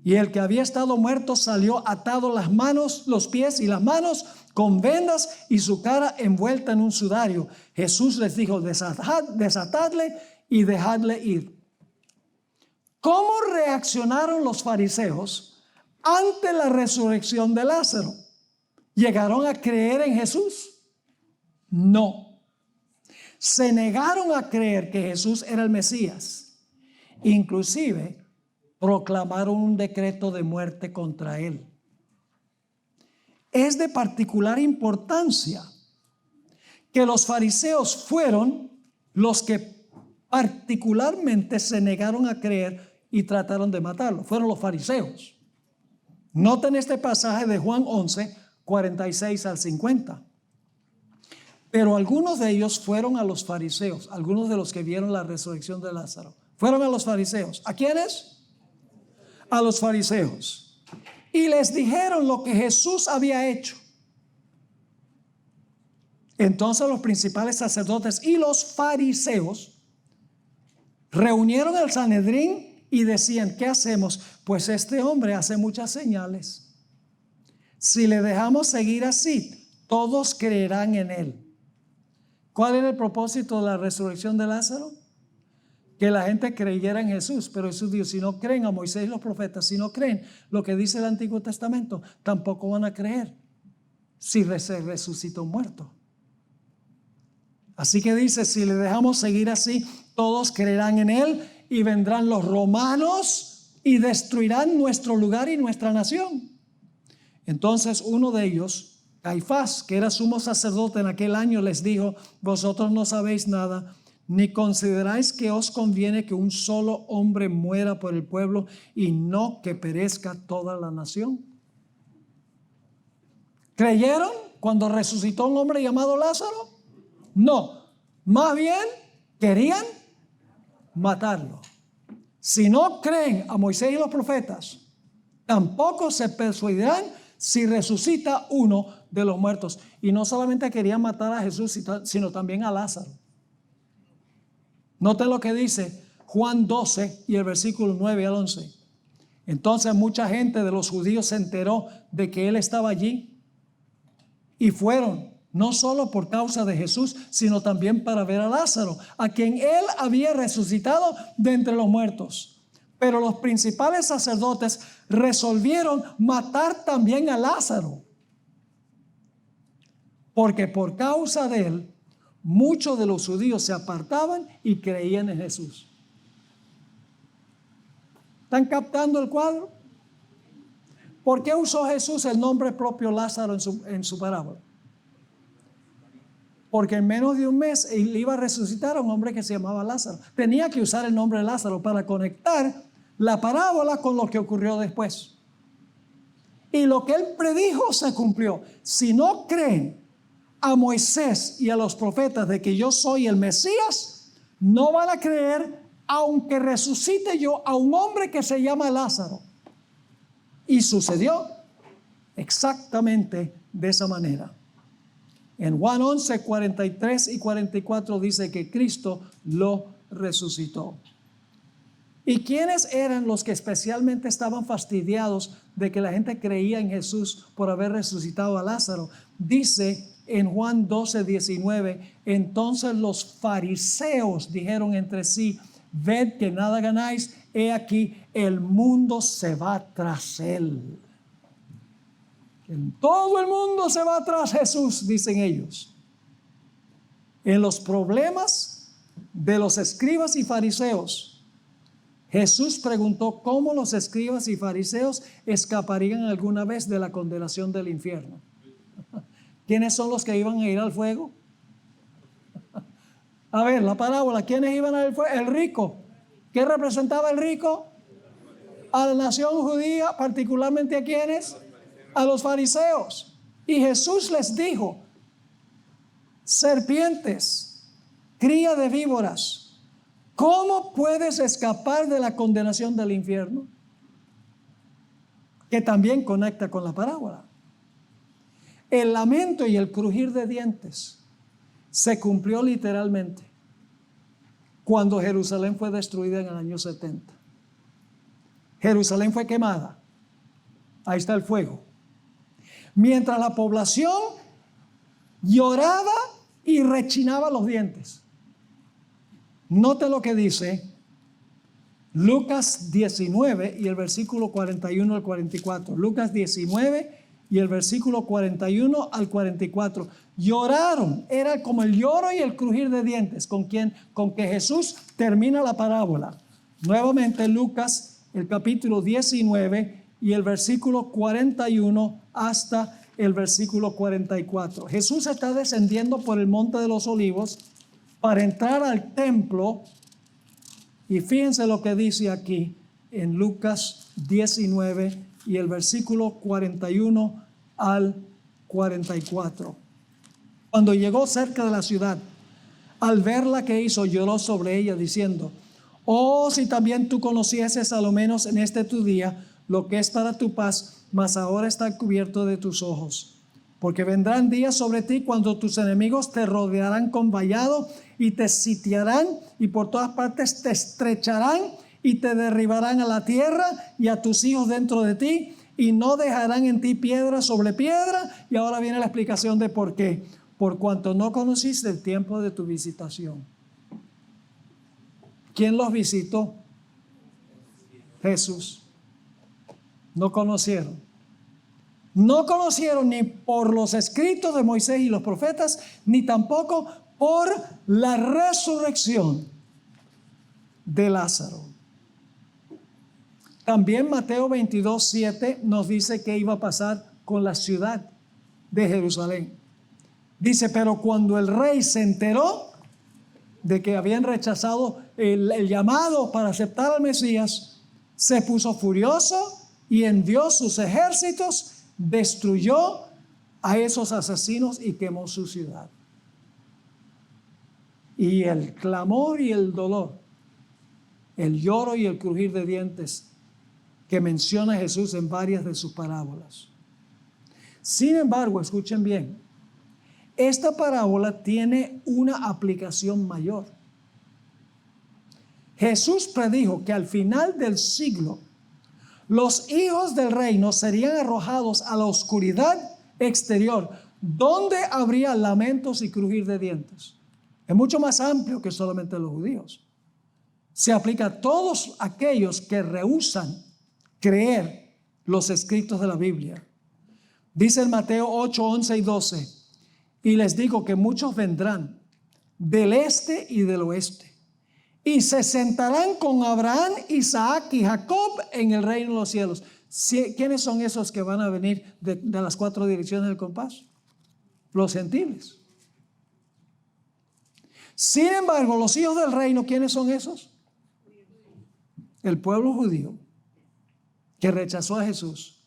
Y el que había estado muerto salió atado las manos, los pies y las manos con vendas y su cara envuelta en un sudario. Jesús les dijo, desatadle y dejadle ir. ¿Cómo reaccionaron los fariseos ante la resurrección de Lázaro? ¿Llegaron a creer en Jesús? No. Se negaron a creer que Jesús era el Mesías. Inclusive proclamaron un decreto de muerte contra él. Es de particular importancia que los fariseos fueron los que particularmente se negaron a creer y trataron de matarlo. Fueron los fariseos. Noten este pasaje de Juan 11, 46 al 50. Pero algunos de ellos fueron a los fariseos, algunos de los que vieron la resurrección de Lázaro. Fueron a los fariseos. ¿A quiénes? A los fariseos. Y les dijeron lo que Jesús había hecho. Entonces los principales sacerdotes y los fariseos reunieron al Sanedrín y decían, ¿qué hacemos? Pues este hombre hace muchas señales. Si le dejamos seguir así, todos creerán en él. ¿Cuál era el propósito de la resurrección de Lázaro? Que la gente creyera en Jesús. Pero Jesús dijo, si no creen a Moisés y los profetas, si no creen lo que dice el Antiguo Testamento, tampoco van a creer si se resucitó un muerto. Así que dice, si le dejamos seguir así, todos creerán en él y vendrán los romanos y destruirán nuestro lugar y nuestra nación. Entonces uno de ellos, Caifás, que era sumo sacerdote en aquel año, les dijo, vosotros no sabéis nada, ni consideráis que os conviene que un solo hombre muera por el pueblo y no que perezca toda la nación. ¿Creyeron cuando resucitó un hombre llamado Lázaro? No, más bien querían matarlo. Si no creen a Moisés y los profetas, tampoco se persuadirán si resucita uno de los muertos. Y no solamente querían matar a Jesús, sino también a Lázaro. Noten lo que dice Juan 12 y el versículo 9 al 11. Entonces mucha gente de los judíos se enteró de que él estaba allí y fueron, no solo por causa de Jesús, sino también para ver a Lázaro, a quien él había resucitado de entre los muertos. Pero los principales sacerdotes resolvieron matar también a Lázaro, porque por causa de él, muchos de los judíos se apartaban y creían en Jesús. ¿Están captando el cuadro? ¿Por qué usó Jesús el nombre propio Lázaro en su parábola? Porque en menos de un mes él iba a resucitar a un hombre que se llamaba Lázaro. Tenía que usar el nombre Lázaro para conectar la parábola con lo que ocurrió después. Y lo que él predijo se cumplió. Si no creen a Moisés y a los profetas de que yo soy el Mesías, no van a creer aunque resucite yo a un hombre que se llama Lázaro. Y sucedió exactamente de esa manera. En Juan 11, 43 y 44 dice que Cristo lo resucitó. ¿Y quiénes eran los que especialmente estaban fastidiados de que la gente creía en Jesús por haber resucitado a Lázaro? Dice en Juan 12, 19, entonces los fariseos dijeron entre sí, ved que nada ganáis, he aquí el mundo se va tras él. Todo el mundo se va tras Jesús, dicen ellos. En los problemas de los escribas y fariseos, Jesús preguntó cómo los escribas y fariseos escaparían alguna vez de la condenación del infierno. ¿Quiénes son los que iban a ir al fuego? A ver, la parábola, ¿quiénes iban al fuego? El rico. ¿Qué representaba el rico? A la nación judía, particularmente a ¿quiénes? A los fariseos. Y Jesús les dijo, serpientes, cría de víboras, ¿cómo puedes escapar de la condenación del infierno? Que también conecta con la parábola. El lamento y el crujir de dientes se cumplió literalmente cuando Jerusalén fue destruida en el año 70. Jerusalén fue quemada. Ahí está el fuego. Mientras la población lloraba y rechinaba los dientes. Note lo que dice Lucas 19 y el versículo 41 al 44. Lucas 19 y el versículo 41 al 44. Lloraron, era como el lloro y el crujir de dientes con que Jesús termina la parábola. Nuevamente Lucas, el capítulo 19 y el versículo 41 hasta el versículo 44. Jesús está descendiendo por el monte de los olivos para entrar al templo. Y fíjense lo que dice aquí en Lucas 19 y el versículo 41 al 44. Cuando llegó cerca de la ciudad, al ver la que hizo, lloró sobre ella diciendo, oh, si también tú conocieses a lo menos en este tu día lo que es para tu paz, mas ahora está cubierto de tus ojos. Porque vendrán días sobre ti cuando tus enemigos te rodearán con vallado y te sitiarán y por todas partes te estrecharán y te derribarán a la tierra y a tus hijos dentro de ti y no dejarán en ti piedra sobre piedra. Y ahora viene la explicación de por qué. Por cuanto no conociste el tiempo de tu visitación. ¿Quién los visitó? Jesús. No conocieron. No conocieron ni por los escritos de Moisés y los profetas, ni tampoco por la resurrección de Lázaro. También Mateo 22:7 nos dice que iba a pasar con la ciudad de Jerusalén. Dice, pero cuando el rey se enteró de que habían rechazado el llamado para aceptar al Mesías, se puso furioso y envió sus ejércitos, destruyó a esos asesinos y quemó su ciudad. Y el clamor y el dolor, el lloro y el crujir de dientes que menciona Jesús en varias de sus parábolas. Sin embargo, escuchen bien, esta parábola tiene una aplicación mayor. Jesús predijo que al final del siglo los hijos del reino serían arrojados a la oscuridad exterior, donde habría lamentos y crujir de dientes. Es mucho más amplio que solamente los judíos. Se aplica a todos aquellos que rehúsan creer los escritos de la Biblia. Dice en Mateo 8, 11 y 12, y les digo que muchos vendrán del este y del oeste, y se sentarán con Abraham, Isaac y Jacob en el reino de los cielos. ¿Quiénes son esos que van a venir de las cuatro direcciones del compás? Los gentiles. Sin embargo, los hijos del reino, ¿quiénes son esos? El pueblo judío que rechazó a Jesús.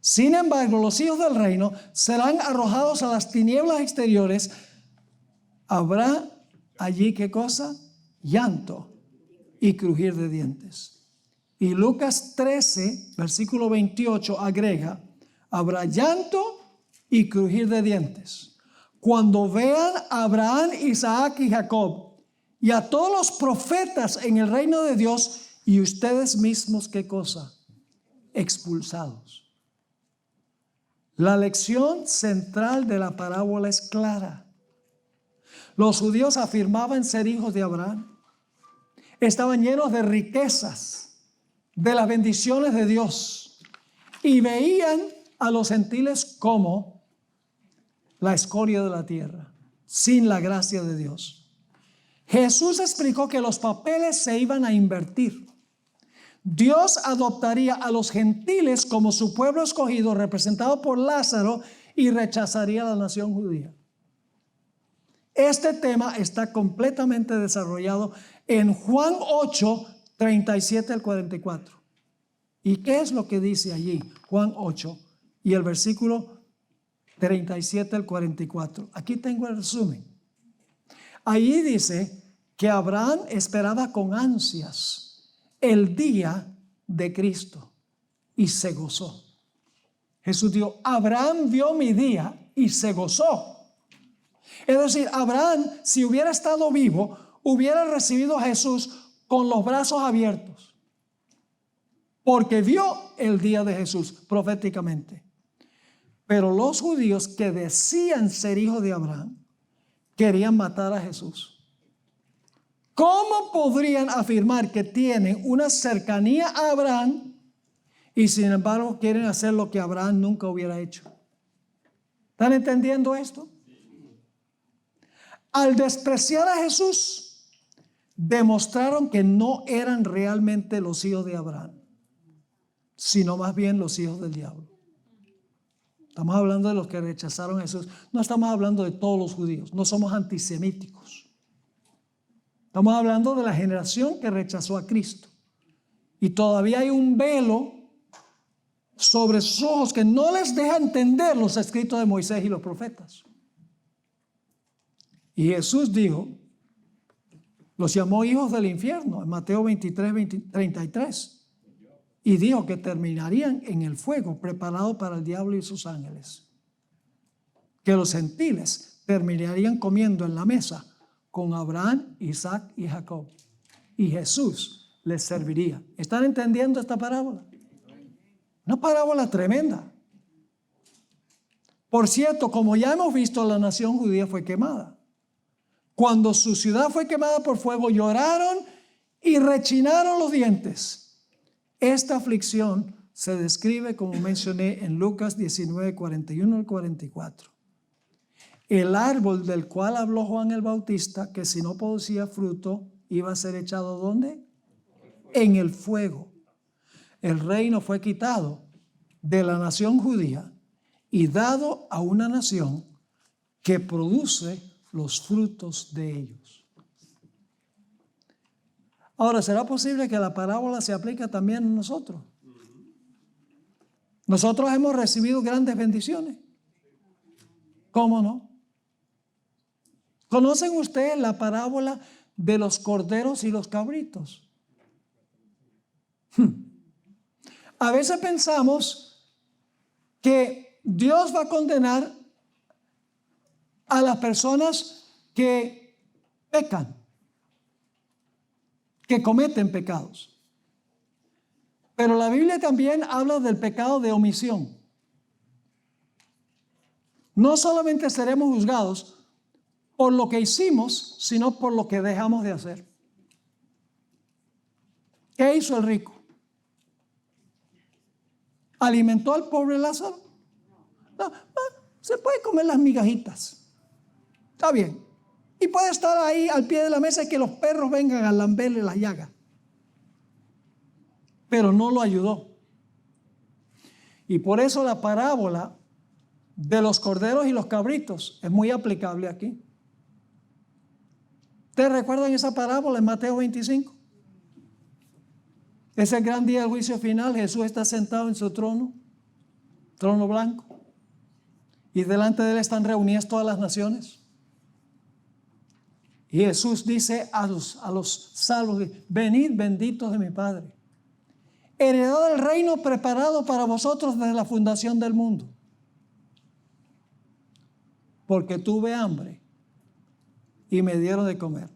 Sin embargo, los hijos del reino serán arrojados a las tinieblas exteriores. Habrá allí, ¿qué cosa? Llanto y crujir de dientes. Y Lucas 13, versículo 28 agrega, habrá llanto y crujir de dientes cuando vean a Abraham, Isaac y Jacob y a todos los profetas en el reino de Dios y ustedes mismos, ¿qué cosa? Expulsados. La lección central de la parábola es clara. Los judíos afirmaban ser hijos de Abraham. Estaban llenos de riquezas, de las bendiciones de Dios, y veían a los gentiles como la escoria de la tierra, sin la gracia de Dios. Jesús explicó que los papeles se iban a invertir. Dios adoptaría a los gentiles como su pueblo escogido, representado por Lázaro, y rechazaría a la nación judía. Este tema está completamente desarrollado en Juan 8, 37 al 44. ¿Y qué es lo que dice allí? Juan 8 y el versículo 37 al 44. Aquí tengo el resumen. Allí dice que Abraham esperaba con ansias el día de Cristo y se gozó. Jesús dijo, Abraham vio mi día y se gozó. Es decir, Abraham, si hubiera estado vivo, hubiera recibido a Jesús con los brazos abiertos, porque vio el día de Jesús proféticamente. Pero los judíos que decían ser hijos de Abraham querían matar a Jesús. ¿Cómo podrían afirmar que tienen una cercanía a Abraham y sin embargo quieren hacer lo que Abraham nunca hubiera hecho? ¿Están entendiendo esto? Al despreciar a Jesús, demostraron que no eran realmente los hijos de Abraham, sino más bien los hijos del diablo. Estamos hablando de los que rechazaron a Jesús. No estamos hablando de todos los judíos. No somos antisemíticos. Estamos hablando de la generación que rechazó a Cristo. Y todavía hay un velo sobre sus ojos que no les deja entender los escritos de Moisés y los profetas. Y Jesús dijo, los llamó hijos del infierno en Mateo 23, 33. Y dijo que terminarían en el fuego preparado para el diablo y sus ángeles. Que los gentiles terminarían comiendo en la mesa con Abraham, Isaac y Jacob. Y Jesús les serviría. ¿Están entendiendo esta parábola? Una parábola tremenda. Por cierto, como ya hemos visto, la nación judía fue quemada. Cuando su ciudad fue quemada por fuego, lloraron y rechinaron los dientes. Esta aflicción se describe, como mencioné, en Lucas 19, 41 al 44. El árbol del cual habló Juan el Bautista, que si no producía fruto, iba a ser echado ¿dónde? En el fuego. El reino fue quitado de la nación judía y dado a una nación que produce los frutos de ellos. Ahora, ¿será posible que la parábola se aplique también a nosotros? Nosotros hemos recibido grandes bendiciones. ¿Cómo no? ¿Conocen ustedes la parábola de los corderos y los cabritos? A veces pensamos que Dios va a condenar a las personas que pecan, que cometen pecados. Pero la Biblia también habla del pecado de omisión. No solamente seremos juzgados por lo que hicimos, sino por lo que dejamos de hacer. ¿Qué hizo el rico? ¿Alimentó al pobre Lázaro? No, se puede comer las migajitas. Está bien. Y puede estar ahí al pie de la mesa y que los perros vengan a lamberle las llagas. Pero no lo ayudó. Y por eso la parábola de los corderos y los cabritos es muy aplicable aquí. ¿Ustedes recuerdan esa parábola en Mateo 25? Ese gran día del juicio final, Jesús está sentado en su trono blanco, y delante de él están reunidas todas las naciones. Y Jesús dice a los salvos, venid benditos de mi Padre, heredad del reino preparado para vosotros desde la fundación del mundo. Porque tuve hambre y me dieron de comer.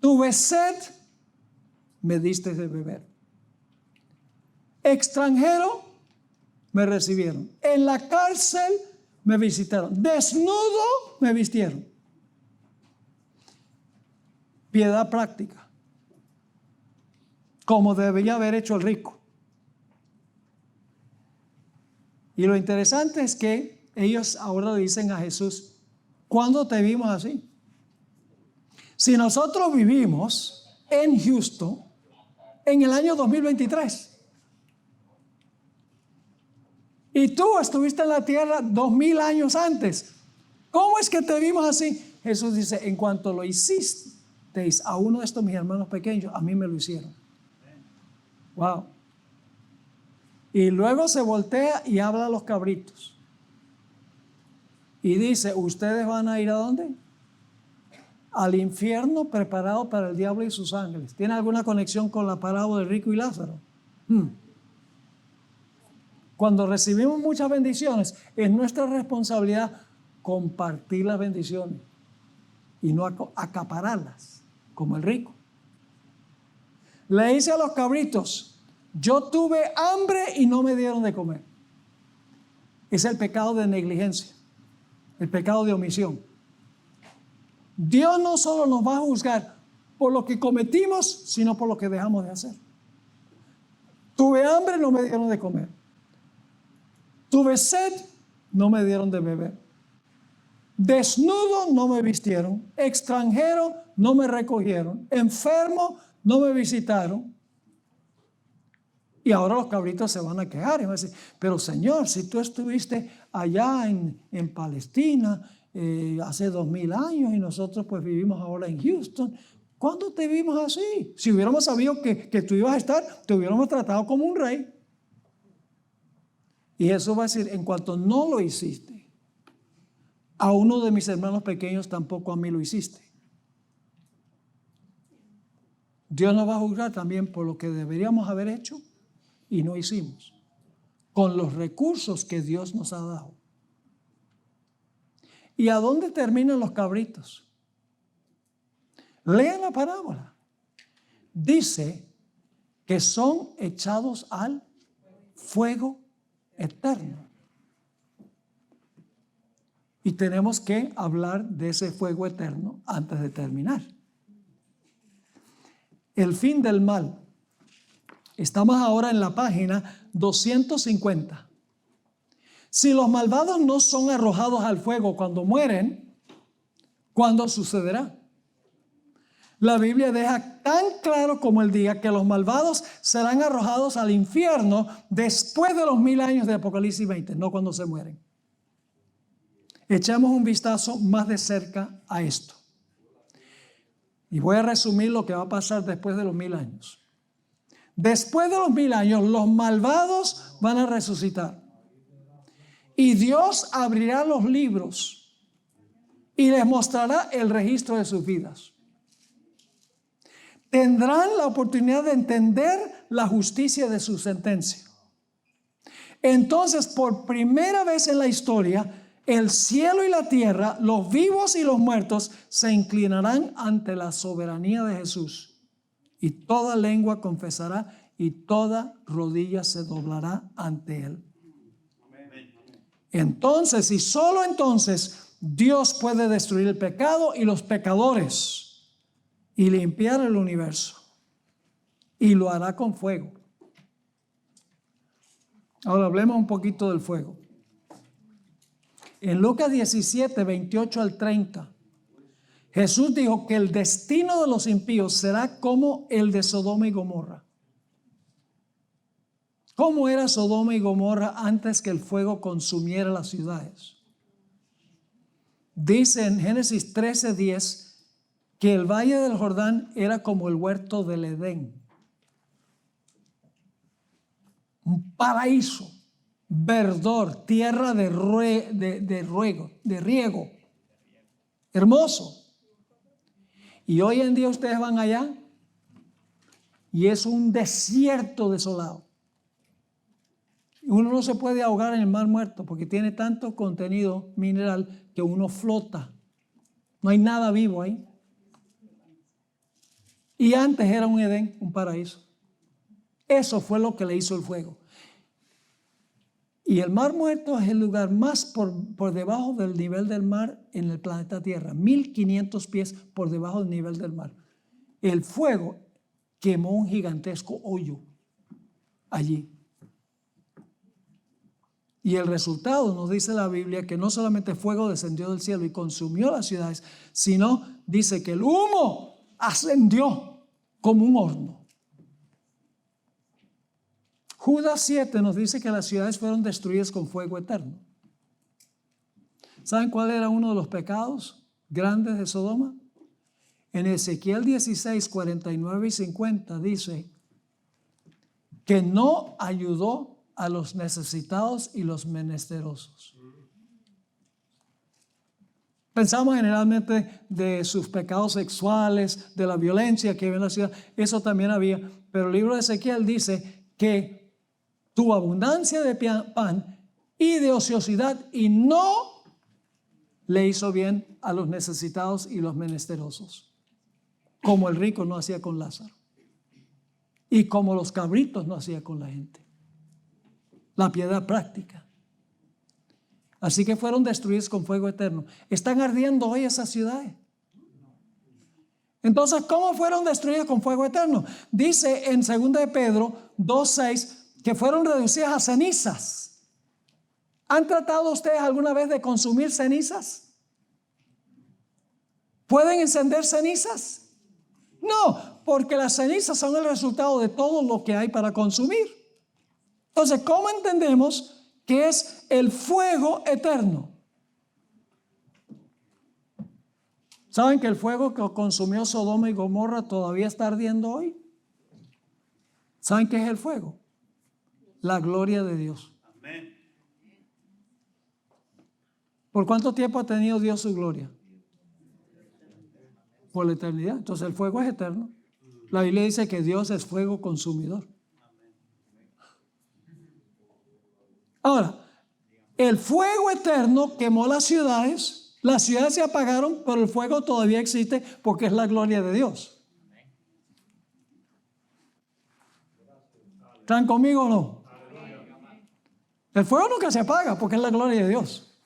Tuve sed, me diste de beber. Extranjero, me recibieron. En la cárcel, me visitaron. Desnudo, me vistieron. Piedad práctica, como debería haber hecho el rico. Y lo interesante es que ellos ahora le dicen a Jesús, ¿cuándo te vimos así? Si nosotros vivimos en Houston en el año 2023 y tú estuviste en la tierra 2000 años antes, ¿cómo es que te vimos así? Jesús dice, en cuanto lo hicisteis a uno de estos mis hermanos pequeños, a mí me lo hicieron. Wow. Y luego se voltea y habla a los cabritos y dice, ¿ustedes van a ir a dónde? Al infierno preparado para el diablo y sus ángeles. ¿Tiene alguna conexión con la parábola de rico y Lázaro? Cuando recibimos muchas bendiciones, es nuestra responsabilidad compartir las bendiciones y no acapararlas, como el rico. Le dice a los cabritos, yo tuve hambre y no me dieron de comer. Es el pecado de negligencia, el pecado de omisión. Dios no solo nos va a juzgar por lo que cometimos, sino por lo que dejamos de hacer. Tuve hambre, no me dieron de comer. Tuve sed, no me dieron de beber. Desnudo, no me vistieron. Extranjero, no me recogieron. Enfermo, no me visitaron. Y ahora los cabritos se van a quejar y van a decir, pero Señor, si tú estuviste allá en Palestina hace 2000 años y nosotros pues vivimos ahora en Houston, ¿cuándo te vimos así? Si hubiéramos sabido que tú ibas a estar, te hubiéramos tratado como un rey. Y eso va a decir, en cuanto no lo hiciste, a uno de mis hermanos pequeños tampoco a mí lo hiciste. Dios nos va a juzgar también por lo que deberíamos haber hecho y no hicimos, con los recursos que Dios nos ha dado. ¿Y a dónde terminan los cabritos? Lean la parábola. Dice que son echados al fuego eterno. Y tenemos que hablar de ese fuego eterno antes de terminar. El fin del mal. Estamos ahora en la página 250. Si los malvados no son arrojados al fuego cuando mueren, ¿cuándo sucederá? La Biblia deja tan claro como el día que los malvados serán arrojados al infierno después de los 1000 años de Apocalipsis 20, no cuando se mueren. Echamos un vistazo más de cerca a esto. Y voy a resumir lo que va a pasar después de los 1000 años. Después de los 1000 años, los malvados van a resucitar. Y Dios abrirá los libros y les mostrará el registro de sus vidas. Tendrán la oportunidad de entender la justicia de su sentencia. Entonces, por primera vez en la historia, el cielo y la tierra, los vivos y los muertos, se inclinarán ante la soberanía de Jesús. Y toda lengua confesará y toda rodilla se doblará ante Él. Entonces, y solo entonces, Dios puede destruir el pecado y los pecadores y limpiar el universo. Y lo hará con fuego. Ahora hablemos un poquito del fuego. En Lucas 17, 28 al 30, Jesús dijo que el destino de los impíos será como el de Sodoma y Gomorra. ¿Cómo era Sodoma y Gomorra antes que el fuego consumiera las ciudades? Dice en Génesis 13:10 que el valle del Jordán era como el huerto del Edén. Un paraíso, verdor, tierra de riego, hermoso. Y hoy en día ustedes van allá y es un desierto desolado. Uno no se puede ahogar en el mar muerto porque tiene tanto contenido mineral que uno flota. No hay nada vivo ahí. Y antes era un Edén, un paraíso. Eso fue lo que le hizo el fuego. Y el mar muerto es el lugar más por debajo del nivel del mar en el planeta Tierra. 1500 pies por debajo del nivel del mar. El fuego quemó un gigantesco hoyo allí. Y el resultado nos dice la Biblia que no solamente fuego descendió del cielo y consumió las ciudades, sino dice que el humo ascendió como un horno. Judas 7 nos dice que las ciudades fueron destruidas con fuego eterno. ¿Saben cuál era uno de los pecados grandes de Sodoma? En Ezequiel 16, 49 y 50 dice que no ayudó a los necesitados y los menesterosos. Pensamos generalmente de sus pecados sexuales, de la violencia que había en la ciudad. Eso también había. Pero el libro de Ezequiel dice que tuvo abundancia de pan y de ociosidad y no le hizo bien a los necesitados y los menesterosos, como el rico no hacía con Lázaro y como los cabritos no hacía con la gente. La piedad práctica. Así que fueron destruidos con fuego eterno. ¿Están ardiendo hoy esas ciudades? Entonces, ¿cómo fueron destruidas con fuego eterno? Dice en 2 de Pedro 2:6 que fueron reducidas a cenizas. ¿Han tratado ustedes alguna vez de consumir cenizas? ¿Pueden encender cenizas? No, porque las cenizas son el resultado de todo lo que hay para consumir. Entonces, ¿cómo entendemos que es el fuego eterno? ¿Saben que el fuego que consumió Sodoma y Gomorra todavía está ardiendo hoy? ¿Saben qué es el fuego? La gloria de Dios. Amén. ¿Por cuánto tiempo ha tenido Dios su gloria? Por la eternidad. Entonces el fuego es eterno. La Biblia dice que Dios es fuego consumidor. Ahora, el fuego eterno quemó las ciudades se apagaron, pero el fuego todavía existe porque es la gloria de Dios. ¿Están conmigo o no? El fuego nunca se apaga porque es la gloria de Dios.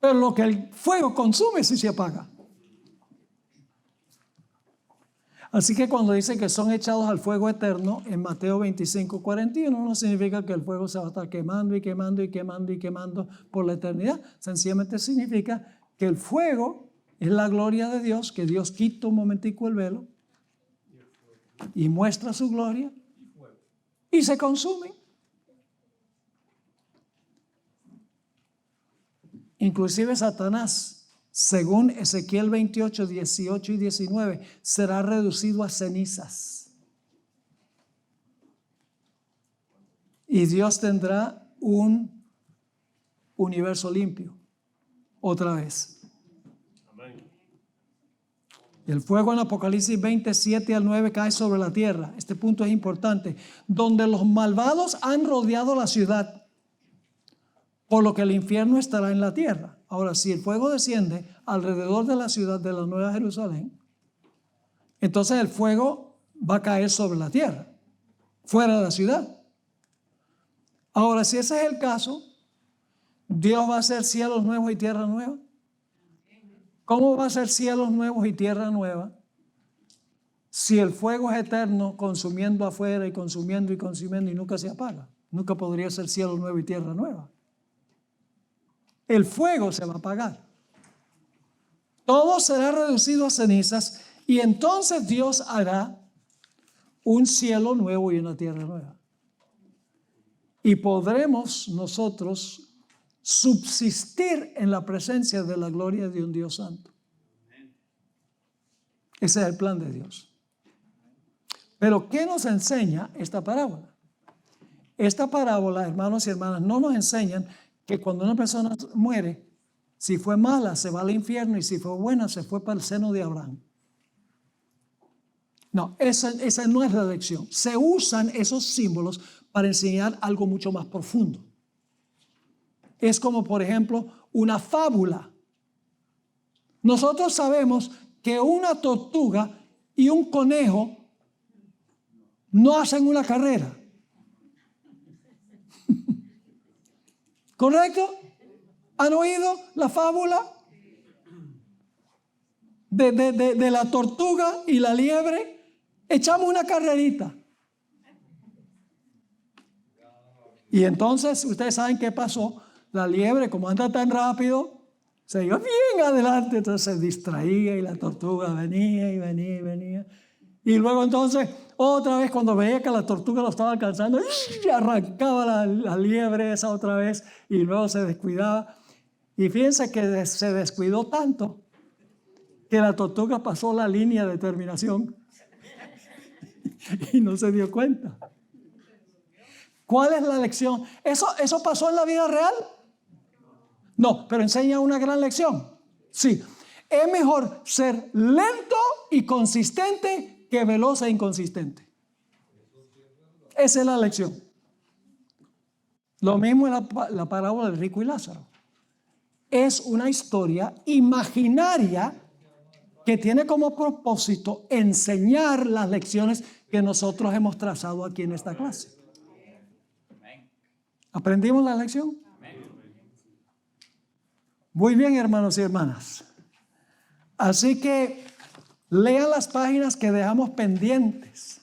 Pero lo que el fuego consume sí se apaga. Así que cuando dice que son echados al fuego eterno en Mateo 25, 41, no significa que el fuego se va a estar quemando y quemando y quemando y quemando por la eternidad. Sencillamente significa que el fuego es la gloria de Dios, que Dios quita un momentico el velo y muestra su gloria y se consume. Inclusive Satanás, según Ezequiel 28, 18 y 19, será reducido a cenizas. Y Dios tendrá un universo limpio, otra vez. Amén. El fuego en Apocalipsis 27 al 9 cae sobre la tierra. Este punto es importante. Donde los malvados han rodeado la ciudad, por lo que el infierno estará en la tierra. Ahora, si el fuego desciende alrededor de la ciudad de la Nueva Jerusalén, entonces el fuego va a caer sobre la tierra, fuera de la ciudad. Ahora, si ese es el caso, ¿Dios va a hacer cielos nuevos y tierra nueva? ¿Cómo va a ser cielos nuevos y tierra nueva si el fuego es eterno consumiendo afuera y consumiendo y nunca se apaga? Nunca podría ser cielo nuevo y tierra nueva. El fuego se va a apagar. Todo será reducido a cenizas y entonces Dios hará un cielo nuevo y una tierra nueva. Y podremos nosotros subsistir en la presencia de la gloria de un Dios santo. Ese es el plan de Dios. Pero ¿qué nos enseña esta parábola? Esta parábola, hermanos y hermanas, no nos enseñan que cuando una persona muere, si fue mala se va al infierno y si fue buena se fue para el seno de Abraham. No, esa no es la lección. Se usan esos símbolos para enseñar algo mucho más profundo. Es como, por ejemplo, una fábula. Nosotros sabemos que una tortuga y un conejo no hacen una carrera. ¿Correcto? ¿Han oído la fábula de la tortuga y la liebre? Echamos una carrerita. Y entonces, ustedes saben qué pasó. La liebre, como anda tan rápido, se iba bien adelante, entonces se distraía y la tortuga venía y venía y venía. Y luego entonces, otra vez cuando veía que la tortuga lo estaba alcanzando, y arrancaba la liebre esa otra vez y luego se descuidaba. Y fíjense que se descuidó tanto que la tortuga pasó la línea de terminación y no se dio cuenta. ¿Cuál es la lección? ¿Eso pasó en la vida real? No, pero enseña una gran lección. Sí, es mejor ser lento y consistente que veloz e inconsistente. Esa es la lección. Lo mismo en la parábola del rico y Lázaro. Es una historia imaginaria que tiene como propósito enseñar las lecciones que nosotros hemos trazado aquí en esta clase. ¿Aprendimos la lección? Muy bien, hermanos y hermanas. Así que lean las páginas que dejamos pendientes,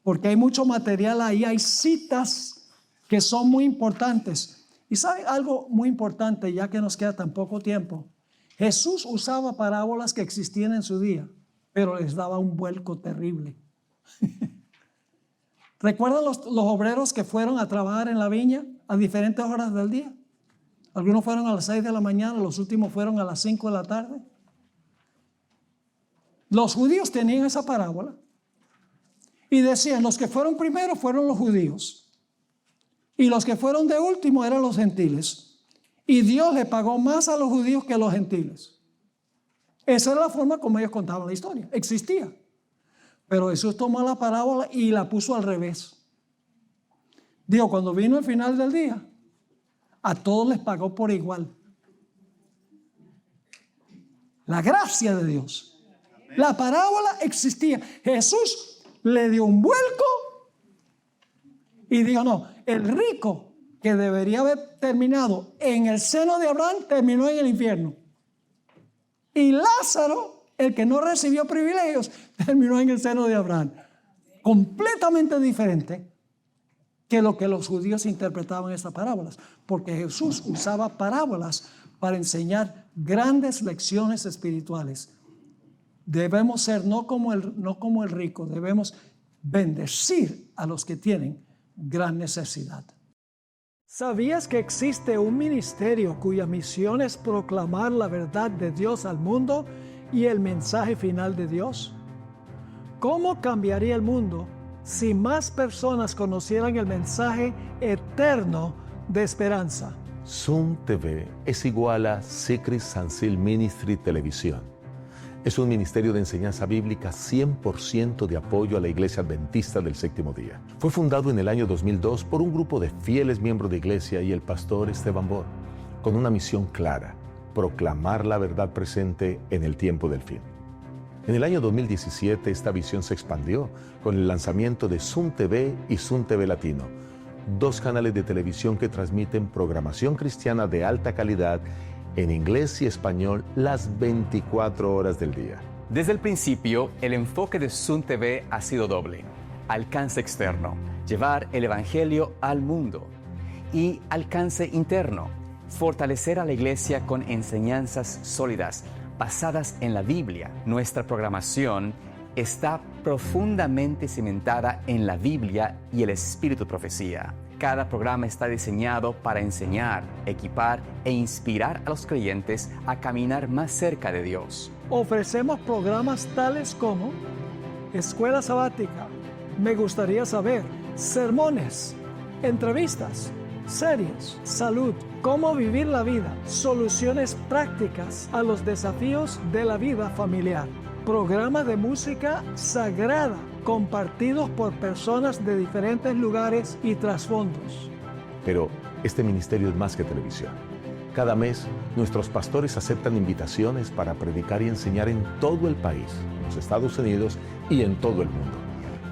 porque hay mucho material ahí, hay citas que son muy importantes. Y ¿saben algo muy importante, ya que nos queda tan poco tiempo? Jesús usaba parábolas que existían en su día, pero les daba un vuelco terrible. ¿Recuerdan los obreros que fueron a trabajar en la viña a diferentes horas del día? Algunos fueron a las 6 de la mañana, los últimos fueron a las 5 de la tarde. Los judíos tenían esa parábola y decían, los que fueron primero fueron los judíos y los que fueron de último eran los gentiles, y Dios le pagó más a los judíos que a los gentiles. Esa era la forma como ellos contaban la historia, existía. Pero Jesús tomó la parábola y la puso al revés. Dijo, cuando vino el final del día, a todos les pagó por igual. La gracia de Dios. La parábola existía. Jesús le dio un vuelco y dijo, no, el rico que debería haber terminado en el seno de Abraham, terminó en el infierno. Y Lázaro, el que no recibió privilegios, terminó en el seno de Abraham. Completamente diferente que lo que los judíos interpretaban estas parábolas, porque Jesús usaba parábolas para enseñar grandes lecciones espirituales. Debemos ser no como el rico, debemos bendecir a los que tienen gran necesidad. ¿Sabías que existe un ministerio cuya misión es proclamar la verdad de Dios al mundo y el mensaje final de Dios? ¿Cómo cambiaría el mundo si más personas conocieran el mensaje eterno de esperanza? Zoom TV es igual a Secret San Sil Ministry Televisión. Es un ministerio de enseñanza bíblica 100% de apoyo a la Iglesia Adventista del Séptimo Día. Fue fundado en el año 2002 por un grupo de fieles miembros de iglesia y el pastor Esteban Bor, con una misión clara: proclamar la verdad presente en el tiempo del fin. En el año 2017 esta visión se expandió con el lanzamiento de Zoom TV y Zoom TV Latino, dos canales de televisión que transmiten programación cristiana de alta calidad en inglés y español las 24 horas del día. Desde el principio, el enfoque de Zoom TV ha sido doble: alcance externo, llevar el evangelio al mundo, y alcance interno, fortalecer a la iglesia con enseñanzas sólidas, basadas en la Biblia. Nuestra programación está profundamente cimentada en la Biblia y el espíritu de profecía. Cada programa está diseñado para enseñar, equipar e inspirar a los creyentes a caminar más cerca de Dios. Ofrecemos programas tales como Escuela Sabática, Me Gustaría Saber, sermones, entrevistas, series, salud, cómo vivir la vida, soluciones prácticas a los desafíos de la vida familiar, Programas de música sagrada compartidos por personas de diferentes lugares y trasfondos. Pero este ministerio es más que televisión. Cada mes, nuestros pastores aceptan invitaciones para predicar y enseñar en todo el país, en los Estados Unidos y en todo el mundo.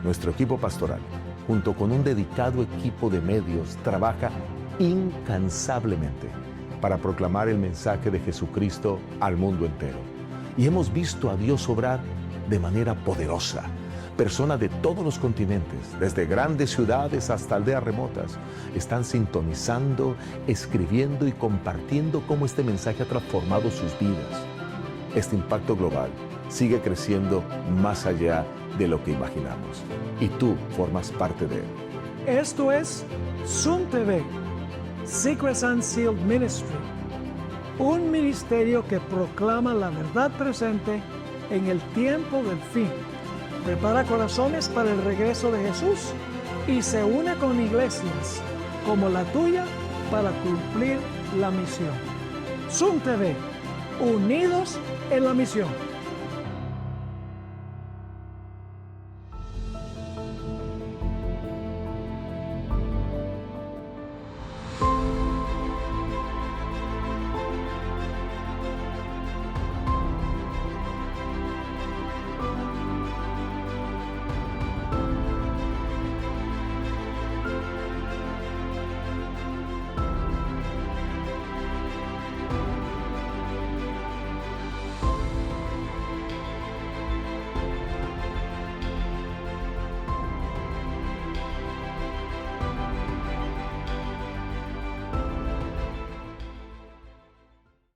Nuestro equipo pastoral, junto con un dedicado equipo de medios, trabaja incansablemente para proclamar el mensaje de Jesucristo al mundo entero. Y hemos visto a Dios obrar de manera poderosa. Personas de todos los continentes, desde grandes ciudades hasta aldeas remotas, están sintonizando, escribiendo y compartiendo cómo este mensaje ha transformado sus vidas. Este impacto global sigue creciendo más allá de lo que imaginamos. Y tú formas parte de él. Esto es Zoom TV, Secrets Unsealed Ministry, un ministerio que proclama la verdad presente en el tiempo del fin. Prepara corazones para el regreso de Jesús y se une con iglesias como la tuya para cumplir la misión. Zoom TV, unidos en la misión.